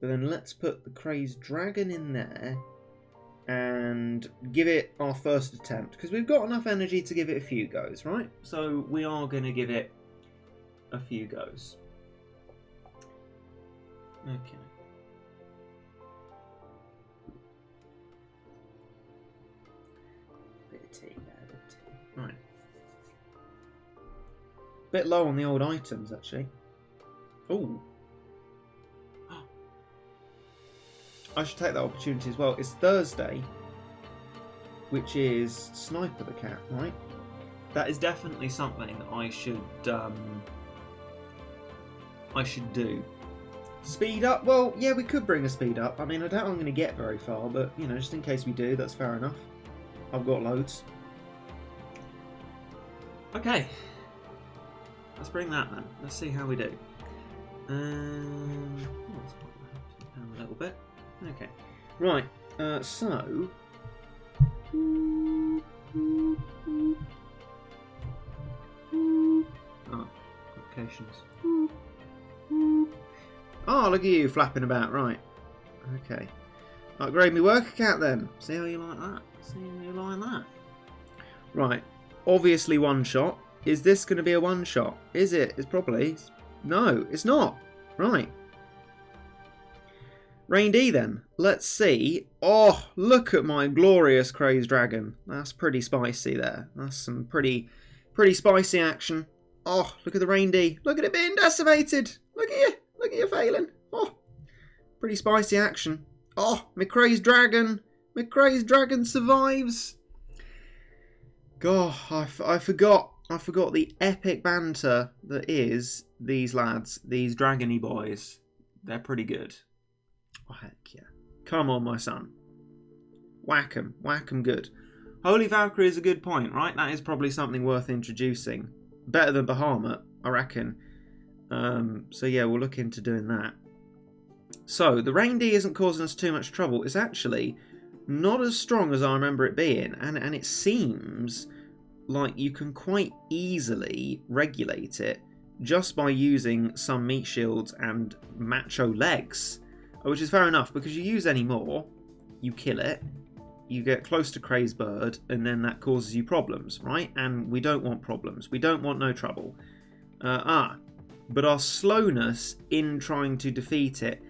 But then let's put the crazed dragon in there and give it our first attempt, because we've got enough energy to give it a few goes, right? So we are going to give it a few goes. Okay. Bit of tea there, bit of tea. Right. Bit low on the old items, actually. Ooh. I should take that opportunity as well. It's Thursday, which is Sniper the Cat, right? That is definitely something I should do. Speed up? Well, yeah, we could bring a speed up. I mean, I doubt I'm going to get very far, but, you know, just in case we do, that's fair enough. I've got loads. Okay. Let's bring that then. Let's see how we do. Let's put that down a little bit. Okay. Right. So... Oh, applications. Oh, look at you flapping about. Right. Okay. Upgrade me worker cat then. See how you like that? See how you like that? Right. Obviously one shot. Is this going to be a one shot? Is it? It's probably... No, it's not. Right. Rain D then. Let's see. Oh, look at my glorious crazed dragon. That's pretty spicy there. That's some pretty spicy action. Oh, look at the Rain D. Look at it being decimated. Look at you. Look at you failing. Oh, pretty spicy action. Oh, my crazed dragon. My crazed dragon survives. God, I forgot the epic banter that is these lads, these dragony boys. They're pretty good. Oh, heck yeah. Come on, my son. Whack 'em good. Holy Valkyrie is a good point, right? That is probably something worth introducing. Better than Bahamut, I reckon. So yeah, we'll look into doing that. So, the Rain D isn't causing us too much trouble. It's actually not as strong as I remember it being, and it seems like you can quite easily regulate it just by using some meat shields and macho legs, which is fair enough, because you use any more, you kill it, you get close to crazed bird, and then that causes you problems, right? And we don't want problems. We don't want no trouble. But our slowness in trying to defeat it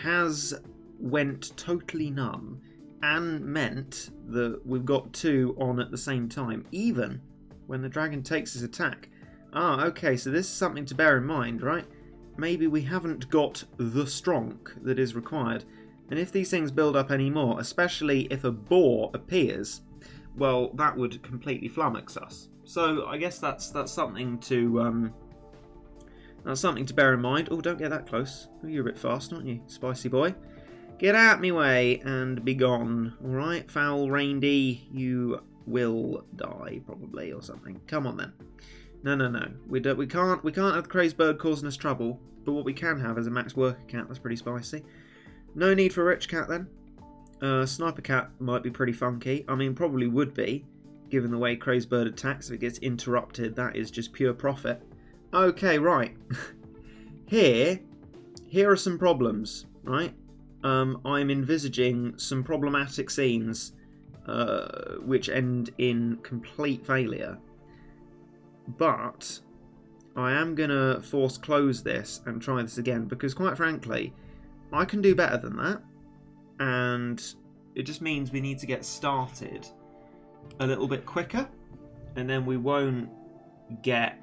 has went totally numb and meant that we've got two on at the same time, even when the dragon takes his attack. Okay, so this is something to bear in mind, right? Maybe we haven't got the stronk that is required. And if these things build up anymore, especially if a boar appears, well, that would completely flummox us. So I guess that's something to bear in mind. Oh, don't get that close. Oh, you're a bit fast, aren't you, spicy boy? Get out me way and be gone. All right, foul Rain D, you will die probably or something. Come on then. No. We can't have the crazed bird causing us trouble. But what we can have is a max worker cat. That's pretty spicy. No need for a rich cat then. Sniper cat might be pretty funky. I mean, probably would be, given the way crazed bird attacks. If it gets interrupted, that is just pure profit. Okay, right. Here are some problems, right? I'm envisaging some problematic scenes which end in complete failure. But I am going to force close this and try this again, because quite frankly, I can do better than that. And it just means we need to get started a little bit quicker, and then we won't get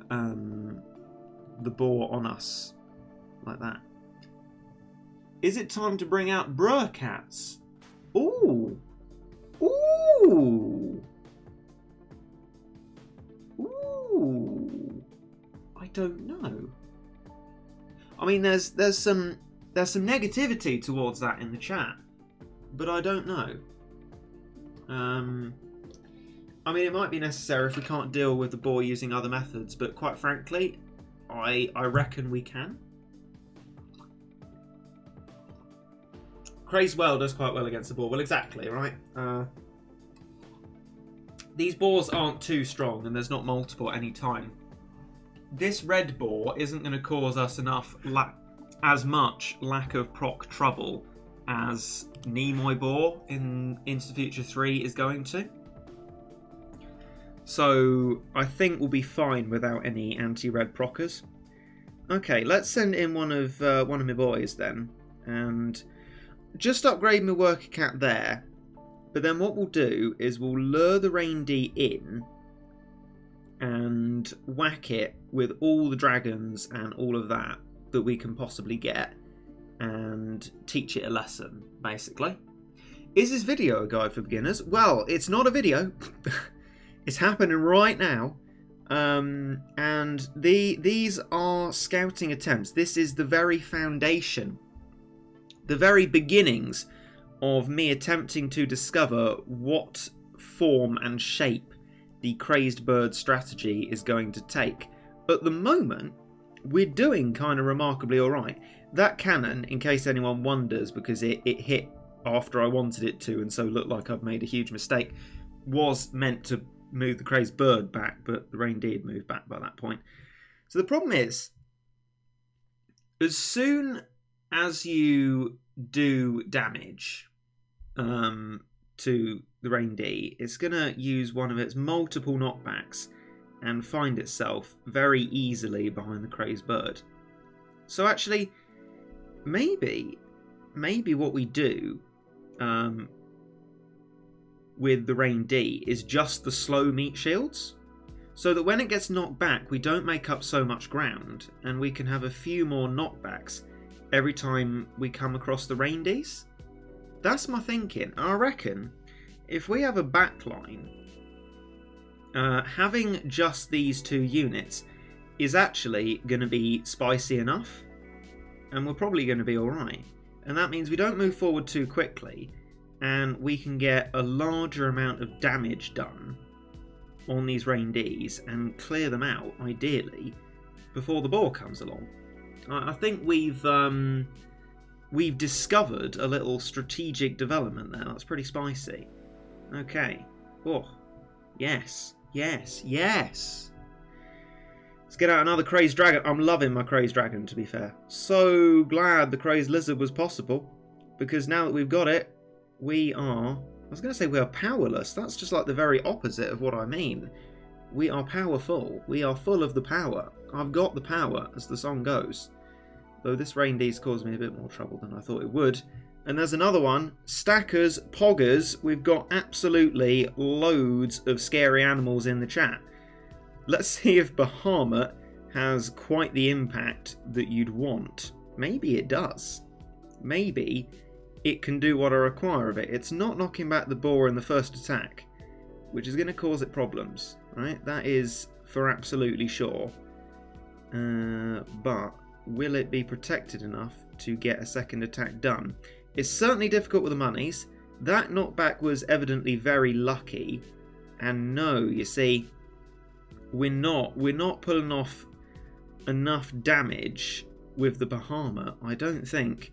the boar on us like that. Is it time to bring out Brur cats? Ooh! Ooh! Ooh! I don't know. I mean, there's some negativity towards that in the chat, but I don't know. I mean, it might be necessary if we can't deal with the boar using other methods, but quite frankly, I reckon we can. Crazed well does quite well against the boar. Well, exactly, right? These boars aren't too strong, and there's not multiple at any time. This red boar isn't going to cause us enough as much lack of proc trouble as Nimoy Boar in Into the Future 3 is going to. So I think we'll be fine without any anti-red proccers. Okay, let's send in one of my boys then, and just upgrade my worker cat there. But then what we'll do is we'll lure the Reindeer in and whack it with all the dragons and all of that we can possibly get, and teach it a lesson, basically. Is this video a guide for beginners? Well, it's not a video. It's happening right now. And these are scouting attempts. This is the very foundation, the very beginnings of me attempting to discover what form and shape the crazed bird strategy is going to take. At the moment, we're doing kind of remarkably alright. That cannon, in case anyone wonders, because it hit after I wanted it to and so looked like I'd made a huge mistake, was meant to move the crazed bird back, but the reindeer had moved back by that point. So the problem is, as soon as you do damage to the reindeer, it's going to use one of its multiple knockbacks and find itself very easily behind the crazed bird. So actually, maybe what we do with the reindeer is just the slow meat shields, so that when it gets knocked back, we don't make up so much ground, and we can have a few more knockbacks every time we come across the reindeers. That's my thinking. I reckon if we have a backline, having just these two units is actually going to be spicy enough, and we're probably going to be alright. And that means we don't move forward too quickly, and we can get a larger amount of damage done on these reindeers and clear them out, ideally, before the boar comes along. I think we've discovered a little strategic development there. That's pretty spicy. Okay. Oh, yes, yes, yes. Let's get out another crazed dragon. I'm loving my crazed dragon, to be fair. So glad the crazed lizard was possible, because now that we've got it, we are... I was going to say we are powerless. That's just like the very opposite of what I mean. We are powerful. We are full of the power. I've got the power, as the song goes. Though this reindeer's caused me a bit more trouble than I thought it would. And there's another one. Stackers, poggers. We've got absolutely loads of scary animals in the chat. Let's see if Bahamut has quite the impact that you'd want. Maybe it does. Maybe it can do what I require of it. It's not knocking back the boar in the first attack, which is going to cause it problems, right? That is for absolutely sure. But will it be protected enough to get a second attack done? It's certainly difficult with the monies. That knockback was evidently very lucky. And no, you see, we're not pulling off enough damage with the Bahamut. I don't think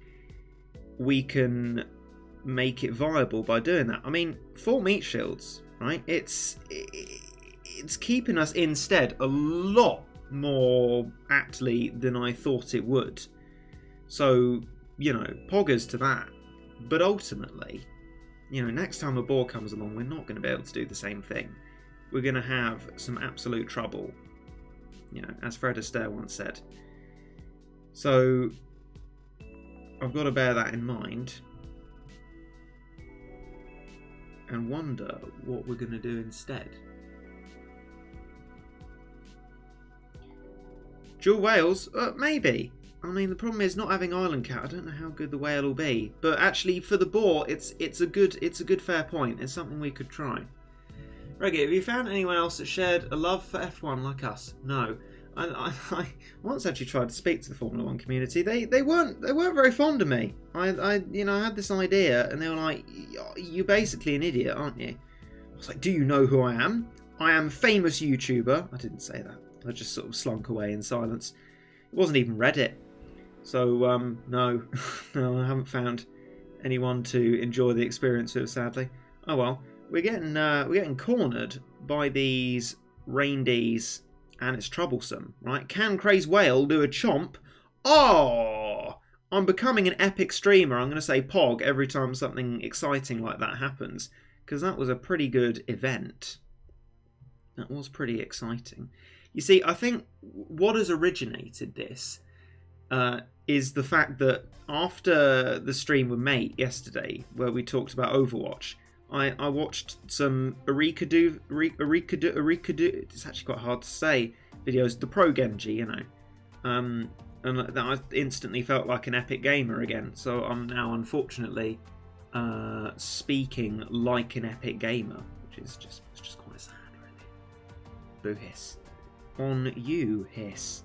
we can make it viable by doing that. I mean, 4 meat shields, right? It's keeping us instead a lot more aptly than I thought it would. So, you know, poggers to that. But ultimately, you know, next time a boar comes along, we're not going to be able to do the same thing. We're going to have some absolute trouble, you know, as Fred Astaire once said. So I've got to bear that in mind and wonder what we're going to do instead. Dual whales? Maybe. I mean, the problem is not having Island Cat. I don't know how good the whale will be, but actually for the boar, it's a good fair point. It's something we could try. Reggie, have you found anyone else that shared a love for F1 like us? No. I once actually tried to speak to the Formula 1 community. They weren't very fond of me. I had this idea, and they were like, "You're basically an idiot, aren't you?" I was like, "Do you know who I am? I am famous YouTuber." I didn't say that. I just sort of slunk away in silence. It wasn't even Reddit. So no, no, I haven't found anyone to enjoy the experience with, sadly. Oh well. We're getting cornered by these reindeers, and it's troublesome, right? Can Crazed Whale do a chomp? Oh, I'm becoming an epic streamer. I'm going to say Pog every time something exciting like that happens, because that was a pretty good event. That was pretty exciting. You see, I think what has originated this is the fact that after the stream with Mate yesterday, where we talked about Overwatch, I watched some Arikadu, it's actually quite hard to say, videos, the Pro Genji, you know. And I instantly felt like an epic gamer again. So I'm now, unfortunately, speaking like an epic gamer, which is just quite sad, really. Boo hiss. On you, hiss.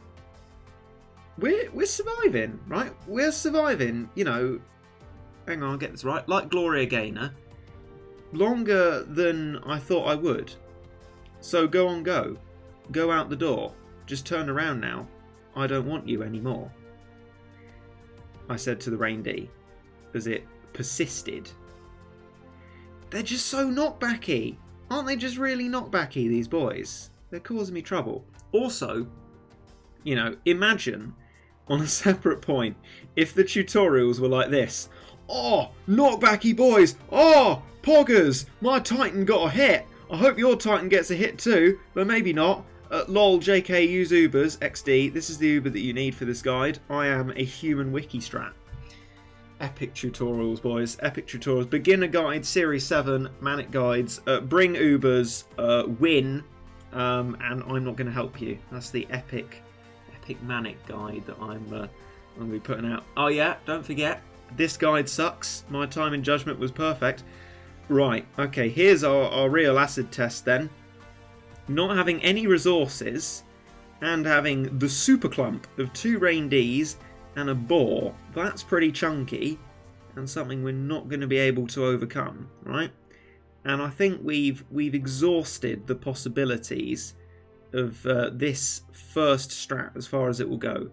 We're surviving, right? We're surviving, you know. Hang on, I'll get this right. Like Gloria Gaynor. Longer than I thought I would. So go on, go. Go out the door. Just turn around now. I don't want you anymore. I said to the reindeer as it persisted. They're just so knockbacky. Aren't they just really knockbacky, these boys? They're causing me trouble. Also, you know, imagine on a separate point if the tutorials were like this. Oh, knockbacky boys. Oh, poggers. My Titan got a hit. I hope your Titan gets a hit too, but maybe not. Lol, JK, use Ubers, XD. This is the Uber that you need for this guide. I am a human wiki strat. Epic tutorials, boys. Epic tutorials. Beginner guide, Series 7, Manic guides. Bring Ubers, win, and I'm not going to help you. That's the epic Manic guide that I'm going to be putting out. Oh yeah, don't forget, this guide sucks. My time in judgment was perfect. Right, okay, here's our real acid test then. Not having any resources and having the super clump of 2 reindeers and a boar, that's pretty chunky and something we're not going to be able to overcome, right? And I think we've exhausted the possibilities of this first strat as far as it will go.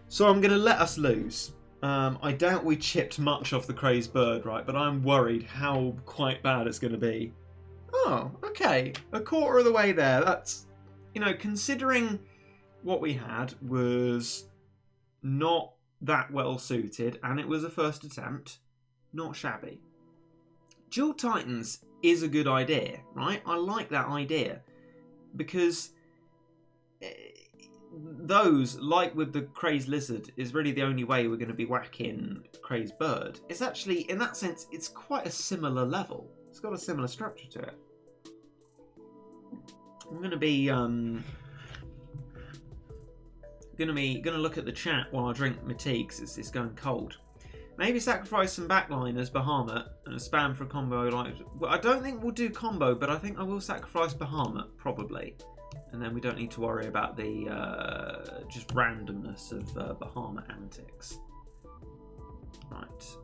So I'm going to let us lose. I doubt we chipped much off the crazed bird, right? But I'm worried how quite bad it's going to be. Oh, okay. A quarter of the way there. That's, you know, considering what we had was not that well suited and it was a first attempt, not shabby. Dual Titans is a good idea, right? I like that idea because those, like with the crazed lizard, is really the only way we're going to be whacking crazed bird. It's actually, in that sense, it's quite a similar level. It's got a similar structure to it. I'm gonna look at the chat while I drink my tea because it's going cold. Maybe sacrifice some backliners, Bahamut, and spam for a combo. Like, well, I don't think we'll do combo, but I think I will sacrifice Bahamut probably, and then we don't need to worry about the just randomness of Bahamut antics. Right.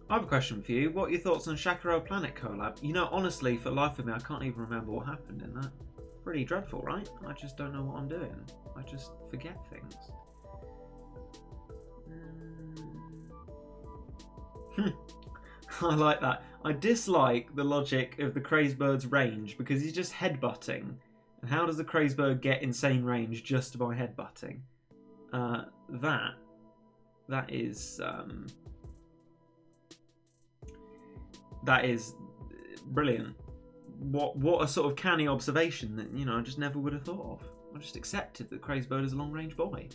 I have a question for you. What are your thoughts on Shakiro Planet collab? You know, honestly, for the life of me, I can't even remember what happened in that. Pretty dreadful, right? I just don't know what I'm doing. I just forget things. I like that. I dislike the logic of the crazed bird's range because he's just headbutting. And how does the crazed bird get insane range just by headbutting? That is brilliant. What a sort of canny observation that, you know, I just never would have thought of. I just accepted that crazed bird is a long range boy.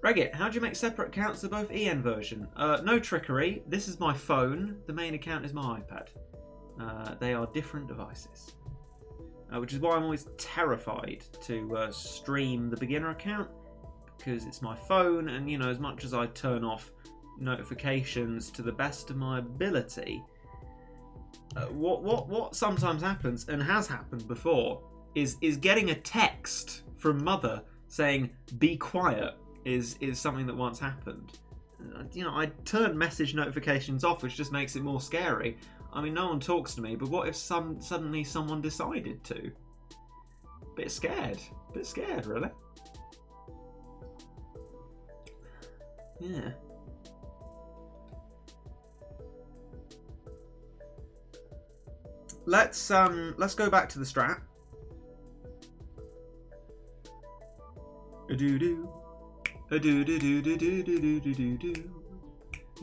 Regit, how do you make separate accounts of both EN version? No trickery. This is my phone. The main account is my iPad. They are different devices. Which is why I'm always terrified to stream the beginner account, because it's my phone, and, you know, as much as I turn off notifications to the best of my ability, what sometimes happens, and has happened before, is getting a text from mother saying be quiet is something that once happened. You know, I turn message notifications off, which just makes it more scary. I mean, no one talks to me, but what if suddenly someone decided to? Bit scared, really. Yeah. let's go back to the strat. A-doo-doo. A-doo-doo-doo-doo-doo-doo-doo-doo-doo.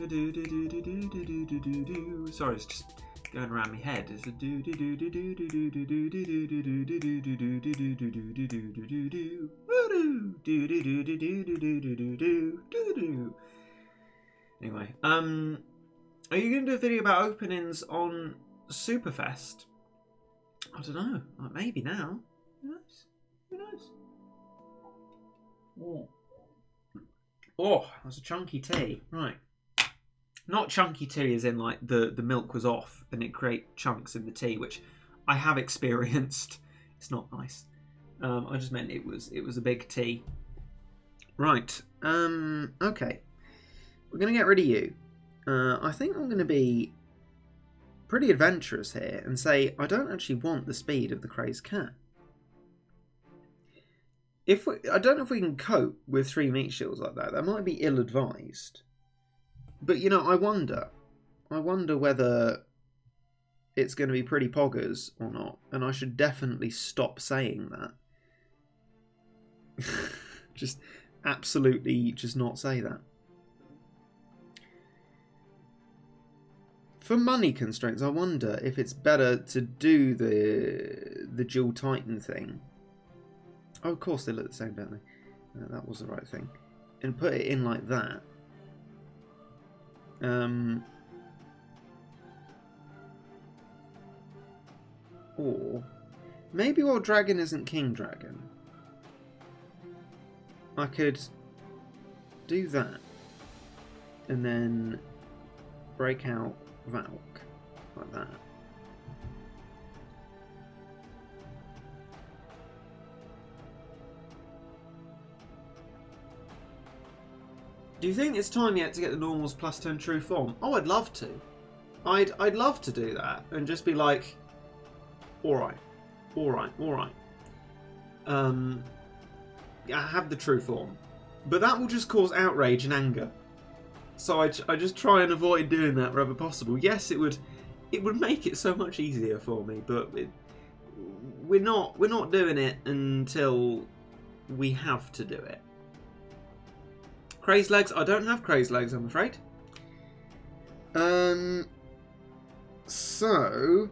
A-doo-doo-doo-doo-doo-doo-doo-doo-doo. Sorry, it's just going around my head. It's a anyway, are you going to do a video about openings on Superfest? I don't know. Like maybe now. Who knows? Who knows? Oh, that's a chunky tea. Right. Not chunky tea as in like the milk was off and it create chunks in the tea, which I have experienced. It's not nice. I just meant it was a big tea. Right. Okay. We're going to get rid of you. I think I'm going to be pretty adventurous here and say I don't actually want the speed of the crazed cat. I don't know if we can cope with 3 meat shields like that. That might be ill-advised. But, you know, I wonder whether it's going to be pretty poggers or not. And I should definitely stop saying that. Just absolutely just not say that. For money constraints, I wonder if it's better to do the dual titan thing. Oh, of course they look the same, don't they? That was the right thing. And put it in like that. Or maybe while dragon isn't king dragon, I could do that and then break out Valk like that. Do you think it's time yet to get the normals plus 10 true form? Oh, I'd love to. I'd love to do that and just be like, alright. I have the true form. But that will just cause outrage and anger. So I just try and avoid doing that wherever possible. Yes, it would make it so much easier for me, but we're not doing it until we have to do it. Crazed legs? I don't have crazed legs, I'm afraid. So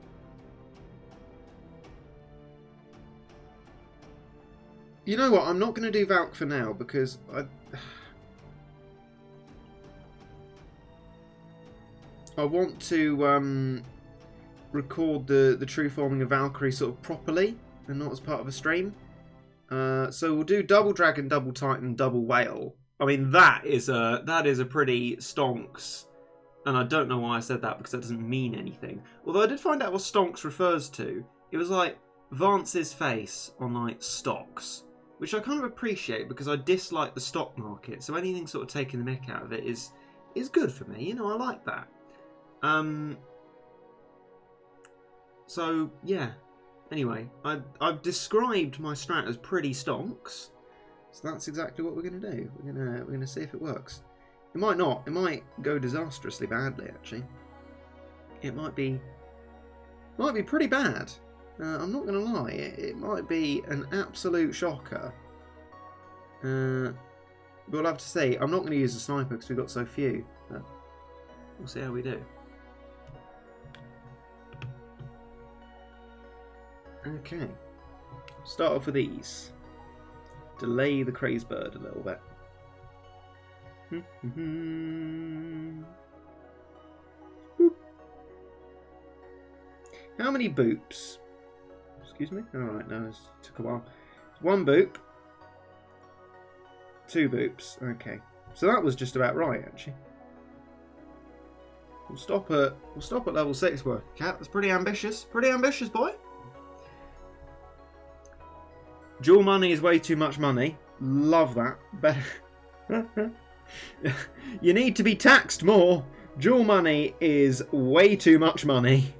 you know what? I'm not going to do Valk for now because I want to record the true forming of Valkyrie sort of properly and not as part of a stream. So we'll do double dragon, double titan, double whale. I mean that is a pretty stonks, and I don't know why I said that because that doesn't mean anything. Although I did find out what stonks refers to. It was like Vance's face on like stocks, which I kind of appreciate because I dislike the stock market. So anything sort of taking the mick out of it is good for me. You know, I like that. So yeah. Anyway, I've described my strat as pretty stonks. So that's exactly what we're going to do. We're going to see if it works. It might not. It might go disastrously badly, actually. It might be pretty bad. I'm not going to lie. It might be an absolute shocker. But I'll have to say, I'm not going to use a sniper because we've got so few. But we'll see how we do. Okay. Start off with these. Delay the crazed bird a little bit. How many boops? Excuse me? Alright, no, it took a while. 1 boop. 2 boops. Okay. So that was just about right, actually. We'll stop at level 6 work, cat. That's pretty ambitious. Pretty ambitious, boy. Dual money is way too much money. Love that. You need to be taxed more. Dual money is way too much money.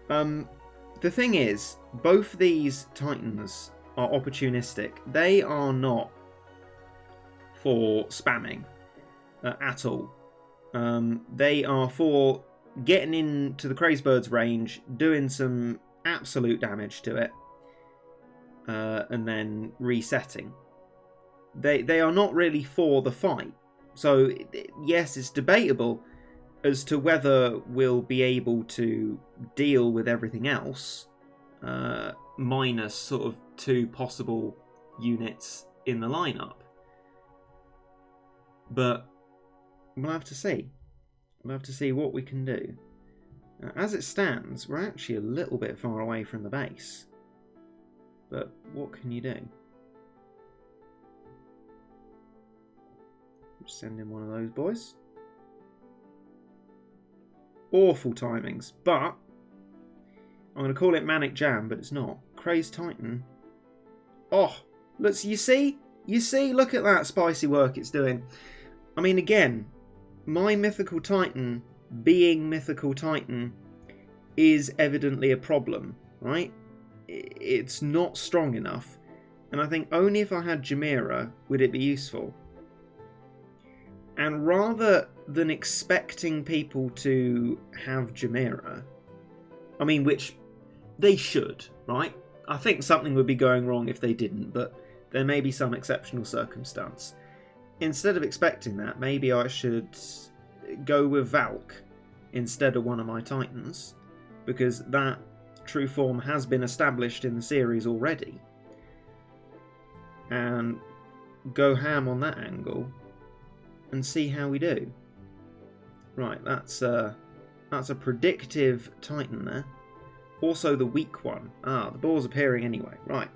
The thing is, both these titans are opportunistic. They are not for spamming at all. They are for getting into the crazed bird's range, doing some absolute damage to it, and then resetting. They are not really for the fight. So yes, it's debatable as to whether we'll be able to deal with everything else, minus sort of 2 possible units in the lineup. But we'll have to see. We'll have to see what we can do. As it stands, we're actually a little bit far away from the base. But what can you do? Just send in one of those boys. Awful timings, but I'm going to call it Manic Jam, but it's not. Crazed Titan. Oh, look, you see? Look at that spicy work it's doing. I mean, again, my Mythical Titan being Mythical Titan is evidently a problem, right? It's not strong enough, and I think only if I had Chimera would it be useful. And rather than expecting people to have Chimera, I mean, which they should, right? I think something would be going wrong if they didn't, but there may be some exceptional circumstance. Instead of expecting that, maybe I should go with Valk instead of one of my Titans, because that true form has been established in the series already, and go ham on that angle and see how we do. Right, that's a predictive Titan there. Also the weak one. Ah, the ball's appearing anyway. Right.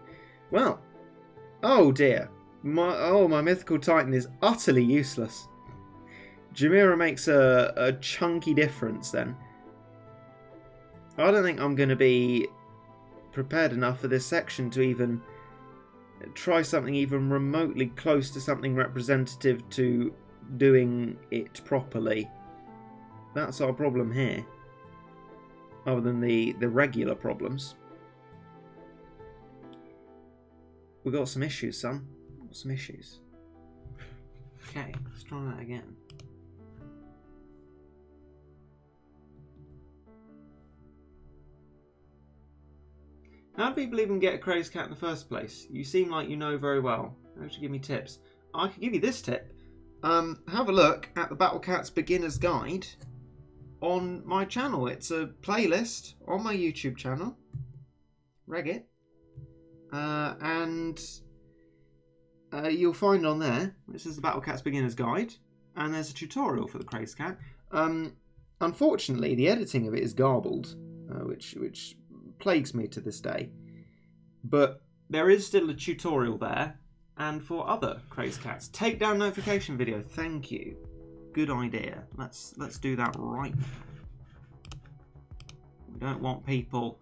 Well. Oh dear. My Mythical Titan is utterly useless. Chimera makes a chunky difference then. I don't think I'm going to be prepared enough for this section to even try something even remotely close to something representative to doing it properly. That's our problem here. Other than the regular problems. We've got some issues, son. Got some issues. Okay, let's try that again. How do people even get a crazed cat in the first place? You seem like you know very well. How should you give me tips? I could give you this tip. Have a look at the Battle Cats Beginner's Guide on my channel. It's a playlist on my YouTube channel, Reggit, and you'll find on there, which is the Battle Cats Beginner's Guide, and there's a tutorial for the crazed cat. Unfortunately, the editing of it is garbled, which plagues me to this day, but there is still a tutorial there. And for other crazed cats, take down notification video. Thank you. Good idea. Let's do that right now. We don't want people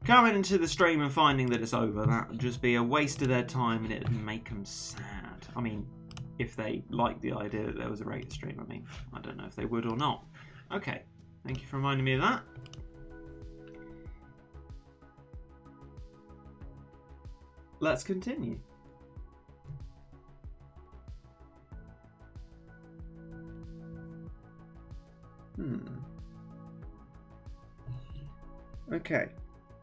coming into the stream and finding that it's over. That would just be a waste of their time, and it'd make them sad. I mean, if they like the idea that there was a rated stream. I mean, I don't know if they would or not. Okay. Thank you for reminding me of that. Let's continue. Okay,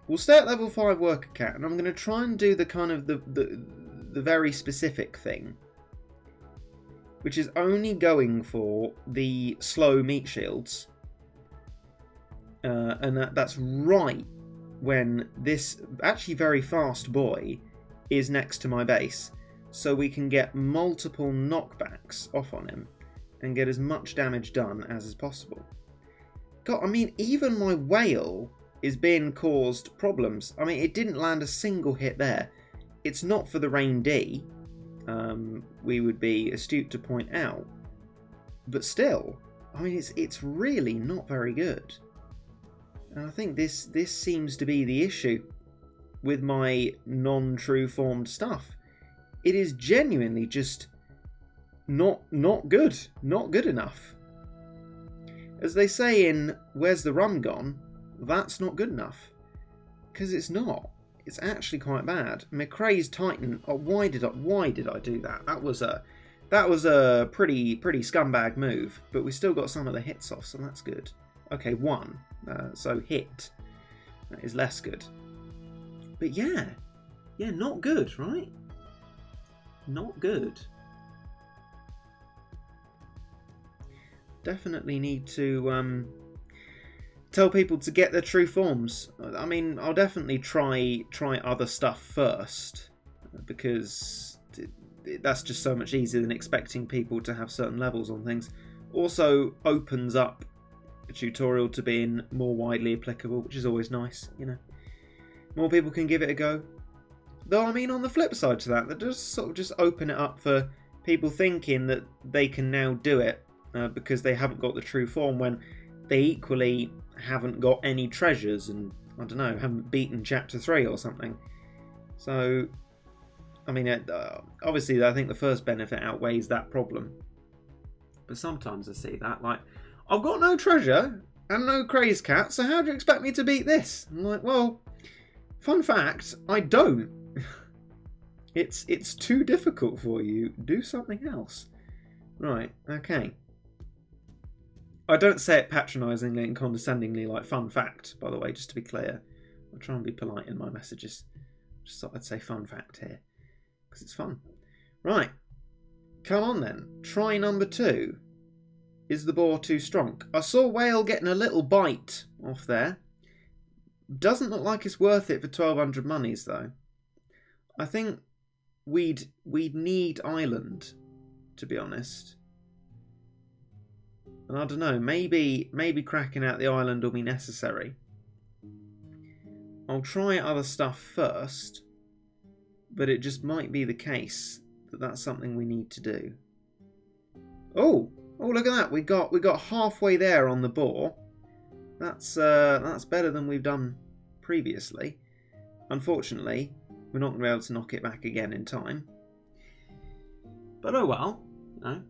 we'll stay at level 5 worker cat, and I'm going to try and do the kind of the very specific thing, which is only going for the slow meat shields, and that's right when this actually very fast boy is next to my base, so we can get multiple knockbacks off on him and get as much damage done as is possible. God, I mean, even my whale is being caused problems. I mean, it didn't land a single hit there. It's not for the Rain D, we would be astute to point out, but still, I mean, it's really not very good. And I think this seems to be the issue with my non-true formed stuff. It is genuinely just not good. Not good enough. As they say in Where's the Rum Gone? That's not good enough. Because it's not. It's actually quite bad. My crazed Titan. Oh, why did I do that? That was a pretty scumbag move. But we still got some of the hits off, so that's good. Okay, 1. So hit. That is less good. But yeah, not good, right? Not good. Definitely need to tell people to get their true forms. I mean, I'll definitely try other stuff first, because that's just so much easier than expecting people to have certain levels on things. Also opens up a tutorial to being more widely applicable, which is always nice, you know. More people can give it a go. Though, I mean, on the flip side to that does sort of just open it up for people thinking that they can now do it because they haven't got the true form, when they equally haven't got any treasures and, I don't know, haven't beaten chapter 3 or something. So, I mean, obviously I think the first benefit outweighs that problem. But sometimes I see that, like, I've got no treasure and no crazed cat, so how do you expect me to beat this? I'm like, well, fun fact, I don't. It's too difficult for you. Do something else. Right, okay. I don't say it patronisingly and condescendingly like fun fact, by the way, just to be clear. I'll try and be polite in my messages. Just thought I'd say fun fact here, because it's fun. Right, come on then. Try number 2. Is the boar too strong? I saw whale getting a little bite off there. Doesn't look like it's worth it for 1,200 monies though. I think we'd need island, to be honest. And I don't know, maybe cracking out the island will be necessary. I'll try other stuff first, but it just might be the case that that's something we need to do. Oh, look at that! We got halfway there on the boar. That's better than we've done previously. Unfortunately, we're not going to be able to knock it back again in time. But oh well, you know,